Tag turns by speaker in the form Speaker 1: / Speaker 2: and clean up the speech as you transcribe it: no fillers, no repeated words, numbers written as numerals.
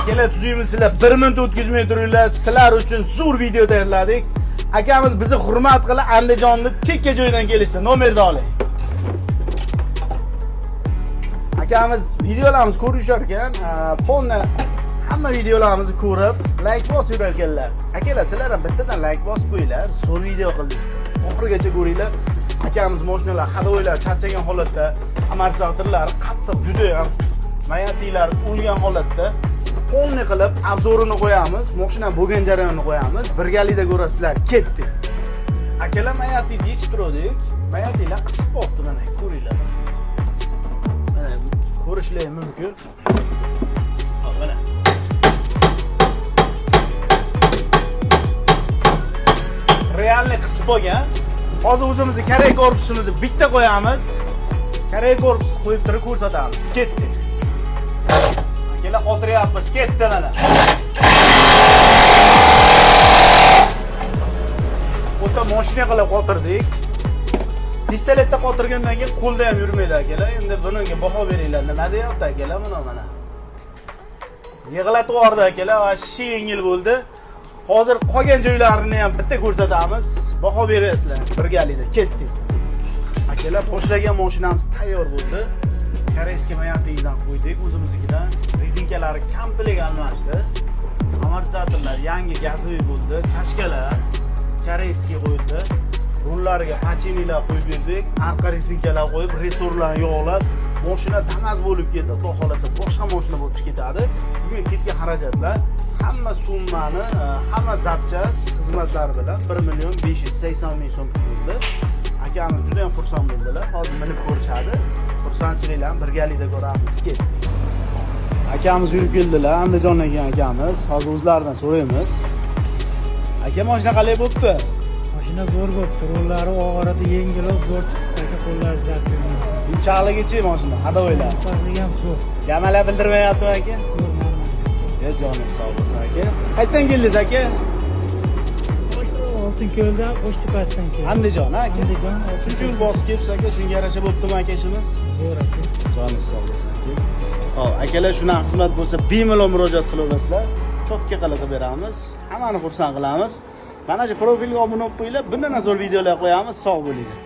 Speaker 1: Akalar tuzuymiz sizlar 1 minut o'tkazmay turinglar. Sizlar uchun zo'r video tayyorladik. Akamiz bizni hurmat qilib Andijonni chekka joydan kelishdi. Nomerni oling. Akamiz videolarimizni ko'rishar ekan, polni hamma videolarimizni ko'rib, like bosib yurarkanlar. Akalar sizlar ham bittadan like bosib qo'yinglar. Zo'r video qildik. Oxirigacha ko'ringlar. Akamiz mashinalar hadoylar charchagan holatda, amortizatorlar qattiq juda ham mayatilar o'lgan holatda polni qilib obzorini qo'yamiz, mashina bo'lgan jarayonni qo'yamiz. Birgalikda ko'rasizlar. Ketdik. Akalar mayatini yechib turdik. Mayatilar qisib qoldi, mana ko'ringlar. Mana ko'rishlar mumkin. Mana realni qisib qo'ygan. Hozir o'zimizni karay korpusimizni bitta qo'yamiz. Karay korpusni qo'yib turib ko'rsatamiz. Ketdik. Akalar xotiryapmiz. Ketdi mana. O'ta mashina qilib qotirdik. Pistoletda qotirgandan keyin qo'lda ham yurmaydi akalar. Endi bunga baho beringlar. Nima deyapti akalar buni mana? Yig'latib yubordi akalar. Vashshi yengil bo'ldi. Hozir qolgan joylarini ham bitta ko'rsatamiz. Baho berasizlar. Birgalikda ketdik. Akalar boshlagan mashinamiz tayyor bo'ldi. Koreyskiy mayatidan qo'ydik o'zimiznikidan. Rezinkalari komplet almashdi. Amortizatorlar yangi gazoviy bo'ldi. Chashkalar koreyskiy qo'yildi. Rullariga pachinilar qo'yib berdik. Arqa rezinkalar qo'yib, resorlarni yog'lab, mashina damas bo'lib ketdi. Xudo xolasa boshqa mashina bo'lib ketadi. Bugun ketgan xarajatlar hamma summani, hamma zapchas xizmatlar bilan 1.580.000 so'm bo'ldi. Akamiz juda ham xursand bo'ldilar. Hozir minib ko'rishadi. Xursandchiliklarni birgalikda ko'ramiz. Ketdik. Akamiz yurib keldilar. Andijondan kelgan akamiz. Hozir o'zlaridan so'raymiz. Aka, mashina qalay bo'libdi?
Speaker 2: Mashina zo'r bo'libdi. Rollari og'iradi, yengilroq, zo'r chiqibdi aka, qo'llari zabt emas.
Speaker 1: Yumshoqligichi mashina, hadoylar.
Speaker 2: Yumshoqligi ham zo'r.
Speaker 1: Gamalar bildirmayaptimi aka?
Speaker 2: Zo'r, normal.
Speaker 1: Joningiz sog' bo'lsin aka. Qayerdan keldingiz aka?
Speaker 2: Oltinko'ldan Qo'shtepasidan keldim.
Speaker 1: Andijon, aka.
Speaker 2: Andijon.
Speaker 1: Shunchun bosib kelibsiz aka, shunga yarasha bo'ptimi aka ishimiz?
Speaker 2: Zo'r aka.
Speaker 1: Joningiz sog' bo'lsin aka. Hop, akalar shuna xizmat bo'lsa, bemalol murojaat qilaverasizlar. Cho'tga qilib beramiz. Hammani xursand qilamiz. Mana shu profilga obuna bo'lib qo'yinglar. Bundan zo'r videolar qo'yamiz. Sog' bo'linglar.